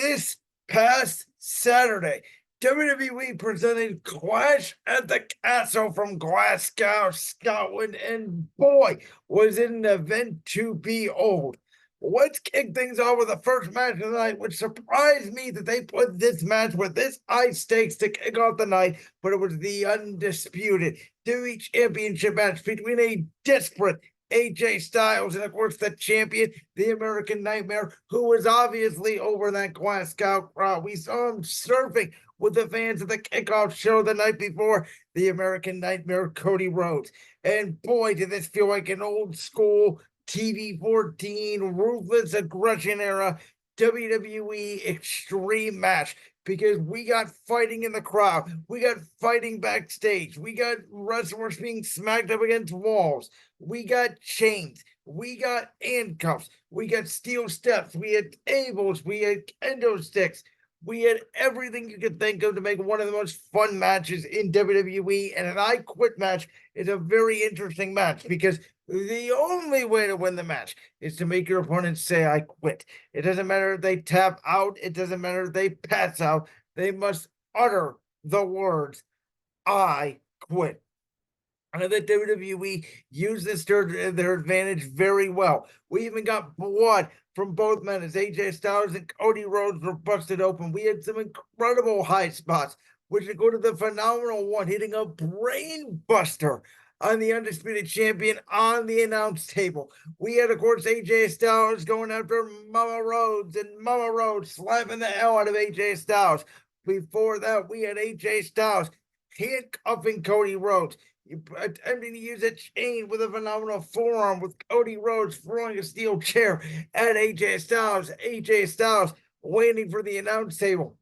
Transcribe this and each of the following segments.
This past Saturday, WWE presented Clash at the Castle from Glasgow, Scotland, and boy, was it an event to behold. Let's kick things off with the first match of the night, which surprised me that they put this match with this high stakes to kick off the night, but it was the undisputed WWE Championship match between a desperate AJ Styles, and of course, the champion, the American Nightmare, who was obviously over that Glasgow crowd. We saw him surfing with the fans at the kickoff show the night before, the American Nightmare, Cody Rhodes. And boy, did this feel like an old school TV 14 ruthless aggression era WWE extreme match, because we got fighting in the crowd, we got fighting backstage, we got wrestlers being smacked up against walls, we got chains, we got handcuffs, we got steel steps, we had tables, we had kendo sticks, we had everything you could think of to make one of the most fun matches in WWE. And an I Quit match is a very interesting match, because the only way to win the match is to make your opponent say, I quit. It doesn't matter if they tap out, it doesn't matter if they pass out. They must utter the words, I quit. And the WWE used this to their advantage very well. We even got blood from both men as AJ Styles and Cody Rhodes were busted open. We had some incredible high spots, which would go to the phenomenal one, hitting a brain buster on the undisputed champion on the announce table. We had, of course, AJ Styles going after Mama Rhodes, and Mama Rhodes slapping the hell out of AJ Styles. Before that, we had AJ Styles handcuffing Cody Rhodes, attempting to use a chain with a phenomenal forearm, with Cody Rhodes throwing a steel chair at AJ Styles. AJ Styles waiting for the announce table.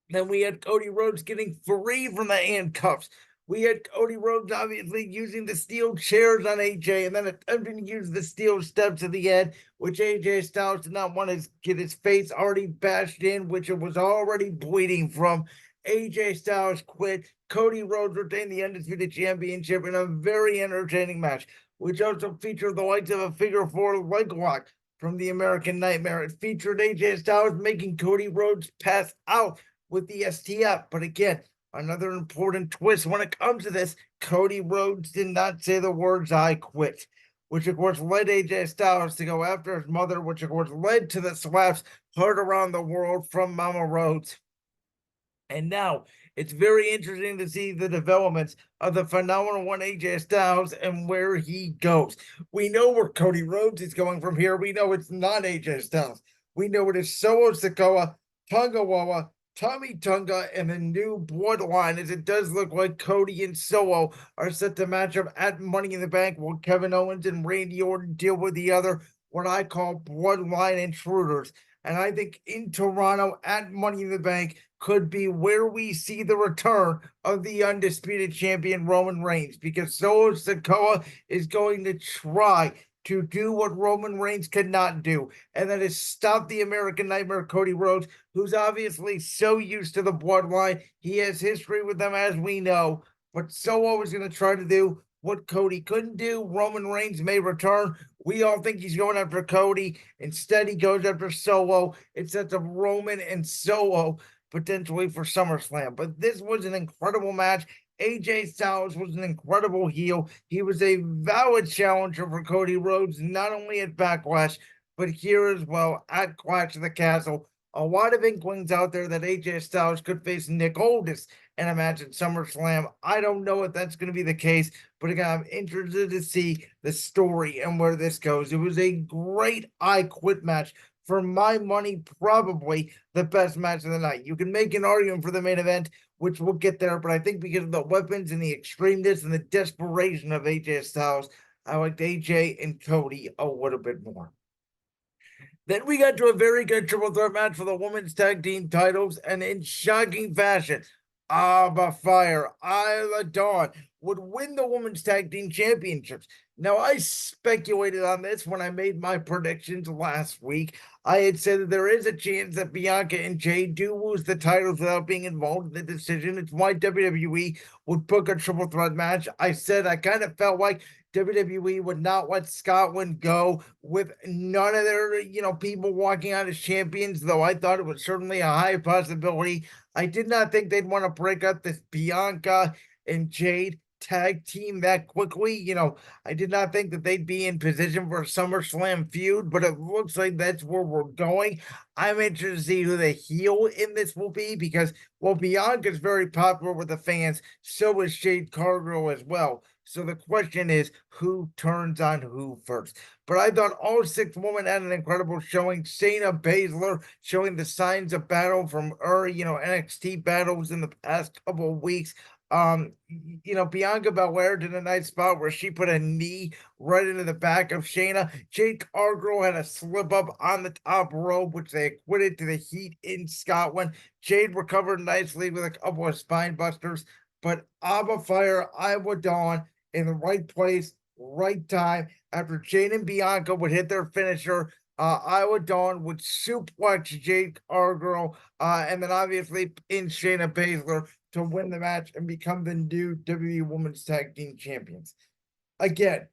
Then we had Cody Rhodes getting free from the handcuffs. We had Cody Rhodes obviously using the steel chairs on AJ, and then attempting to use the steel steps at the end, which AJ Styles did not want to get his face already bashed in, which it was already bleeding from. AJ Styles quit. Cody Rhodes retained the Undisputed Championship in a very entertaining match, which also featured the likes of a figure four leg lock from the American Nightmare. It featured AJ Styles making Cody Rhodes pass out with the STF. But again, another important twist when it comes to this, Cody Rhodes did not say the words, I quit, which of course led AJ Styles to go after his mother, which of course led to the slaps heard around the world from Mama Rhodes. And now it's very interesting to see the developments of the phenomenal one AJ Styles and where he goes. We know where Cody Rhodes is going from here. We know it's not AJ Styles. We know it is Solo Sikoa, Tonga Wawa, Tommy Tunga, and the new bloodline, as it does look like Cody and Solo are set to match up at Money in the Bank, while Kevin Owens and Randy Orton deal with the other, what I call bloodline intruders. And I think in Toronto at Money in the Bank could be where we see the return of the undisputed champion Roman Reigns, because Solo Sikoa is going to try to do what Roman Reigns could not do, and that is stop the American Nightmare Cody Rhodes, who's obviously so used to the bloodline. He has history with them, as we know, but Solo is going to try to do what Cody couldn't do. Roman Reigns may return. We all think he's going after Cody. Instead, he goes after Solo. It sets up Roman and Solo potentially for SummerSlam. But this was an incredible match. AJ Styles was an incredible heel. He was a valid challenger for Cody Rhodes, not only at Backlash, but here as well at Clash of the Castle. A lot of inklings out there that AJ Styles could face Nick Aldis in a match at SummerSlam. I don't know if that's going to be the case, but again, I'm interested to see the story and where this goes. It was a great I Quit match. For my money, probably the best match of the night. You can make an argument for the main event, which we'll get there, but I think because of the weapons and the extremeness and the desperation of AJ Styles, I liked AJ and Cody a little bit more. Then we got to a very good triple threat match for the women's tag team titles, and in shocking fashion, Aba Fire, Isla Dawn would win the women's tag team championships. Now, I speculated on this when I made my predictions last week. I had said that there is a chance that Bianca and Jay do lose the titles without being involved in the decision. It's why WWE would book a triple threat match. I said I kind of felt like WWE would not let Scotland go with none of their, people walking out as champions, though I thought it was certainly a high possibility. I did not think they'd want to break up this Bianca and Jade tag team that quickly. I did not think that they'd be in position for a SummerSlam feud, but it looks like that's where we're going. I'm interested to see who the heel in this will be because, well, Bianca's very popular with the fans. So is Jade Cargill as well. So the question is, who turns on who first? But I thought all six women had an incredible showing. Shayna Baszler showing the signs of battle from her, NXT battles in the past couple of weeks. Bianca Belair did a nice spot where she put a knee right into the back of Shayna. Jade Cargill had a slip up on the top rope, which they acquitted to the Heat in Scotland. Jade recovered nicely with a couple of spine busters, but Abba Fire, Iowa Dawn in the right place, right time. After Jade and Bianca would hit their finisher, Iowa Dawn would suplex Jade Cargill, and then obviously in Shayna Baszler to win the match and become the new WWE Women's Tag Team Champions. Again,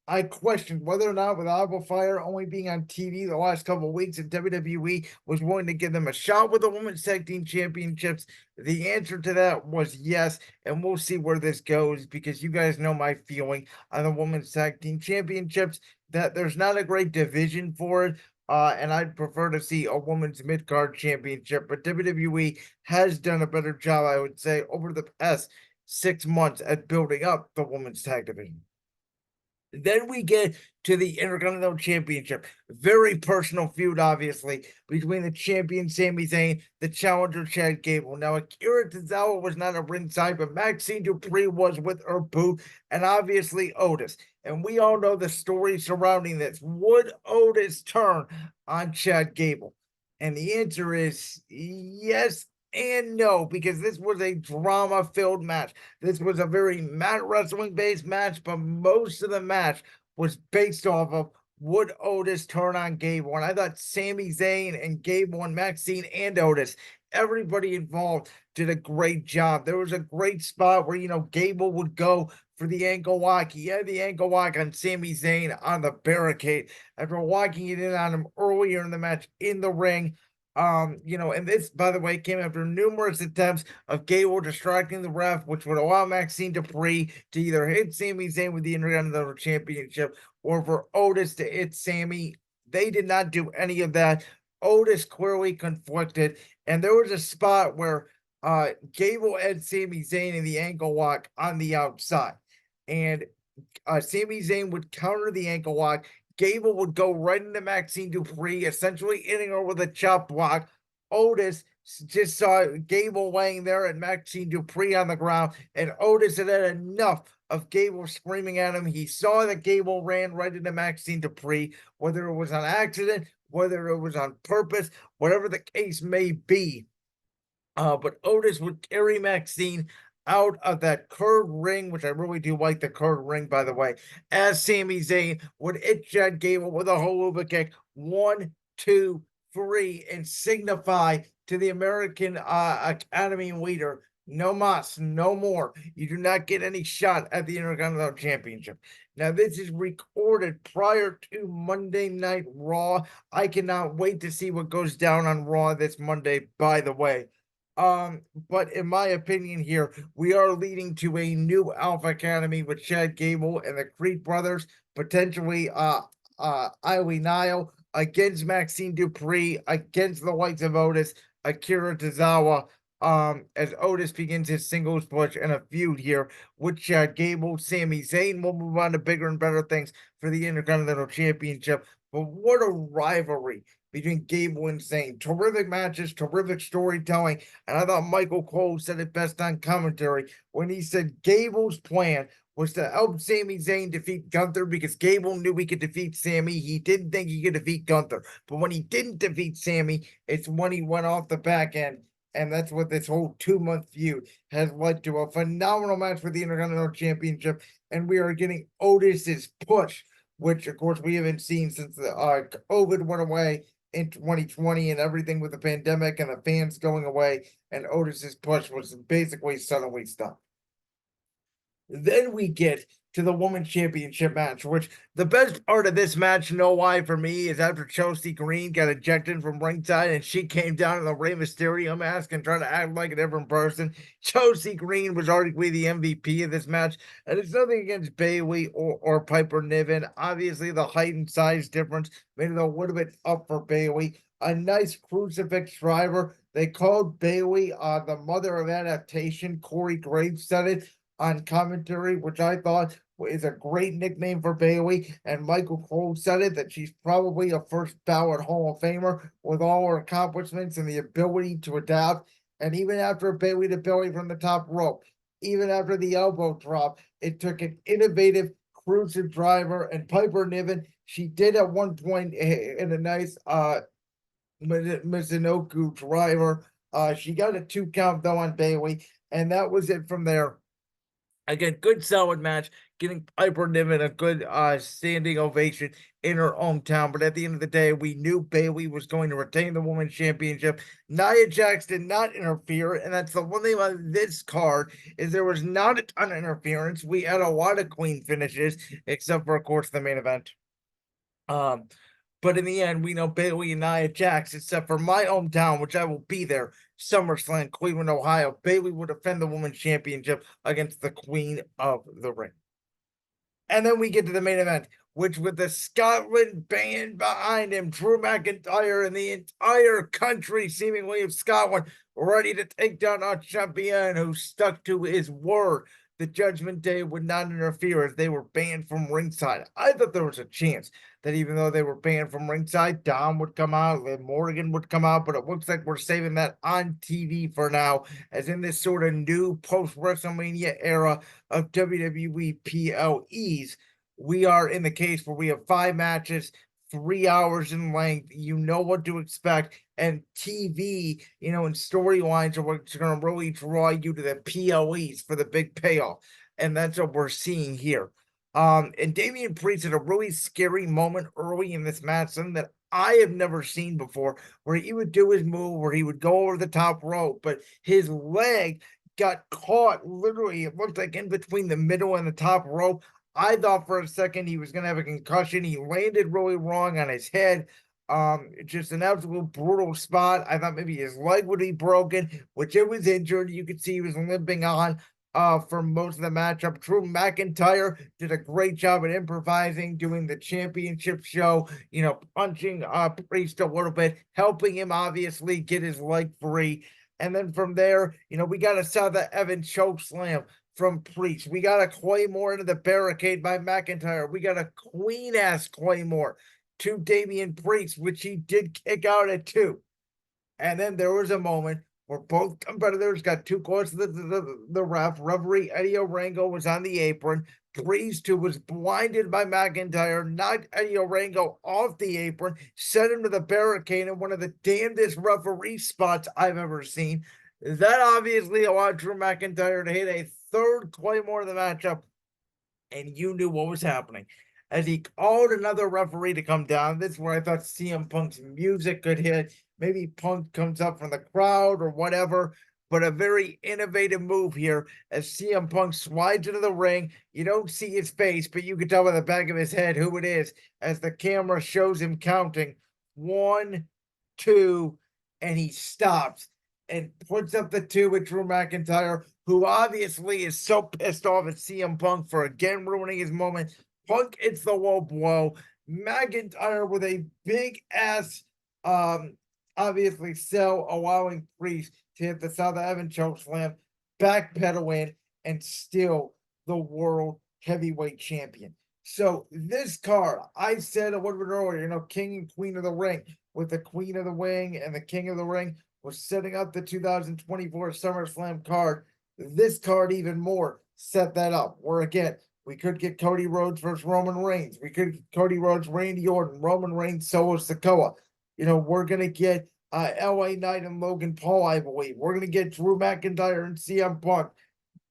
I questioned whether or not with Alba Fire only being on TV the last couple of weeks, and WWE was willing to give them a shot with the Women's Tag Team Championships. The answer to that was yes, and we'll see where this goes because you guys know my feeling on the Women's Tag Team Championships, that there's not a great division for it. And I'd prefer to see a women's mid-card championship, but WWE has done a better job, I would say, over the past 6 months at building up the women's tag division. Then we get to the Intercontinental Championship. Very personal feud, obviously, between the champion Sami Zayn, the challenger Chad Gable. Now, Akira Tozawa was not a ringside, but Maxine Dupree was with her boo, and obviously Otis. And we all know the story surrounding this. Would Otis turn on Chad Gable? And the answer is yes and no, because this was a drama-filled match. This was a very mat wrestling-based match, but most of the match was based off of would Otis turn on Gable. And I thought Sami Zayn and Gable and Maxine and Otis, everybody involved, did a great job. There was a great spot where, Gable would go for the ankle lock. He had the ankle lock on Sami Zayn on the barricade after locking it in on him earlier in the match in the ring. And this, by the way, came after numerous attempts of Gable distracting the ref, which would allow Maxine Dupree to either hit Sami Zayn with the Intercontinental Championship or for Otis to hit Sami. They did not do any of that. Otis clearly conflicted, and there was a spot where Gable had Sami Zayn in the ankle lock on the outside, and Sami Zayn would counter the ankle lock. Gable would go right into Maxine Dupree, essentially hitting her with a chop block. Otis just saw Gable laying there and Maxine Dupree on the ground, and Otis had had enough of Gable screaming at him. He saw that Gable ran right into Maxine Dupree, whether it was on accident, whether it was on purpose, whatever the case may be. But Otis would carry Maxine out of that curved ring, which I really do like the curved ring, by the way, as Sami Zayn would hit Chad Gable with a Holuba kick. 1, 2, 3, and signify to the American Academy leader, no mas, no more. You do not get any shot at the Intercontinental Championship. Now, this is recorded prior to Monday Night Raw. I cannot wait to see what goes down on Raw this Monday, by the way. But in my opinion here, we are leading to a new Alpha Academy with Chad Gable and the Creed brothers, potentially Eileen Nile against Maxine Dupree, against the likes of Otis, Akira Tozawa, as Otis begins his singles push and a feud here with Chad Gable. Sami Zayn will move on to bigger and better things for the Intercontinental Championship. But what a rivalry between Gable and Zayn. Terrific matches, terrific storytelling. And I thought Michael Cole said it best on commentary when he said Gable's plan was to help Sami Zayn defeat Gunther because Gable knew he could defeat Sami. He didn't think he could defeat Gunther. But when he didn't defeat Sami, it's when he went off the back end. And that's what this whole 2-month feud has led to. A phenomenal match for the Intercontinental Championship. And we are getting Otis's push, which, of course, we haven't seen since the COVID went away in 2020 and everything with the pandemic and the fans going away, and Otis's push was basically suddenly stopped. Then we get to the women's championship match, which the best part of this match, know why for me, is after Chelsea Green got ejected from ringside and she came down in the Rey Mysterio mask and tried to act like a different person. Chelsea Green was arguably the MVP of this match, and it's nothing against Bayley or Piper Niven. Obviously, the height and size difference made it a little bit up for Bayley. A nice crucifix driver. They called Bayley the mother of adaptation. Corey Graves said it on commentary, which I thought is a great nickname for Bayley. And Michael Cole said it that she's probably a first ballot Hall of Famer with all her accomplishments and the ability to adapt. And even after Bayley to Billy from the top rope, even after the elbow drop, it took an innovative cruiser driver and Piper Niven. She did at one point in a nice Mizunoku driver. She got a 2 count though on Bayley, and that was it from there. Again, good solid match, getting Piper Niven a good standing ovation in her hometown. But at the end of the day, we knew Bayley was going to retain the women's championship. Nia Jax did not interfere, and that's the one thing about this card is there was not a ton of interference. We had a lot of clean finishes, except for of course the main event. But in the end, we know Bayley and Nia Jax, except for my hometown, which I will be there, SummerSlam, Cleveland, Ohio. Bayley will defend the women's championship against the Queen of the Ring. And then we get to the main event, which with the Scotland band behind him, Drew McIntyre and the entire country, seemingly of Scotland, ready to take down our champion who stuck to his word. The Judgment Day would not interfere as they were banned from ringside. I thought there was a chance that even though they were banned from ringside, Dom would come out, Liv Morgan would come out, but it looks like we're saving that on TV for now, as in this sort of new post-WrestleMania era of WWE PLEs, we are in the case where we have 5 matches, 3 hours in length. You know what to expect. And TV, and storylines are what's going to really draw you to the PLEs for the big payoff. And that's what we're seeing here. And Damian Priest had a really scary moment early in this match, something that I have never seen before, where he would do his move, where he would go over the top rope, but his leg got caught literally, it looked like in between the middle and the top rope. I thought for a second he was going to have a concussion. He landed really wrong on his head. Just an absolute brutal spot. I thought maybe his leg would be broken, which it was injured. You could see he was limping on for most of the matchup. Drew McIntyre did a great job at improvising, doing the championship show, punching Priest a little bit, helping him obviously get his leg free. And then from there, we got a Seth Evans choke slam from Priest. We got a Claymore into the barricade by McIntyre. We got a queen-ass Claymore to Damian Priest, which he did kick out at 2. And then there was a moment where both competitors got too close to the ref. Referee Eddie Orango was on the apron. Priest, who was blinded by McIntyre, knocked Eddie Orango off the apron, sent him to the barricade in one of the damnedest referee spots I've ever seen. That obviously allowed Drew McIntyre to hit a 3rd Claymore of the matchup, and you knew what was happening. As he called another referee to come down, this is where I thought CM Punk's music could hit. Maybe Punk comes up from the crowd or whatever, but a very innovative move here as CM Punk slides into the ring. You don't see his face, but you can tell by the back of his head who it is as the camera shows him counting 1, 2, and he stops and puts up the 2 with Drew McIntyre, who obviously is so pissed off at CM Punk for again ruining his moment. Punk hits the low blow. McIntyre with a big ass, obviously sell, allowing Priest to hit the Seth Evans choke slam, backpedal in, and still the world heavyweight champion. So this card, I said a little bit earlier, King and Queen of the Ring, with the Queen of the Ring and the King of the Ring was setting up the 2024 SummerSlam card. This card even more set that up, where again, we could get Cody Rhodes versus Roman Reigns. We could get Cody Rhodes, Randy Orton, Roman Reigns, Solo Sikoa. We're going to get LA Knight and Logan Paul, I believe. We're going to get Drew McIntyre and CM Punk,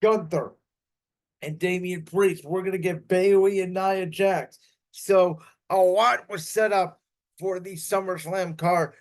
Gunther, and Damian Priest. We're going to get Bayley and Nia Jax. So a lot was set up for the SummerSlam card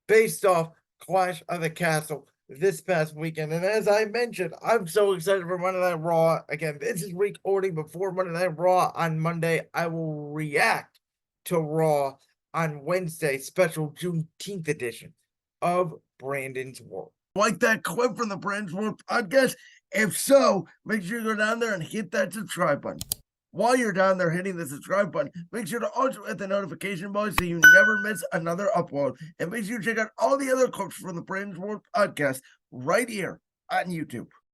based off Clash of the Castle. this past weekend. And as I mentioned, I'm so excited for Monday Night Raw. Again, this is recording before Monday Night Raw on Monday. I will react to Raw on Wednesday, special Juneteenth edition of Brandon's World. Like that clip from the Brandon's World podcast? If so, make sure you go down there and hit that subscribe button. While you're down there hitting the subscribe button, make sure to also hit the notification bell so you never miss another upload. And make sure you check out all the other clips from the Brandon's World podcast right here on YouTube.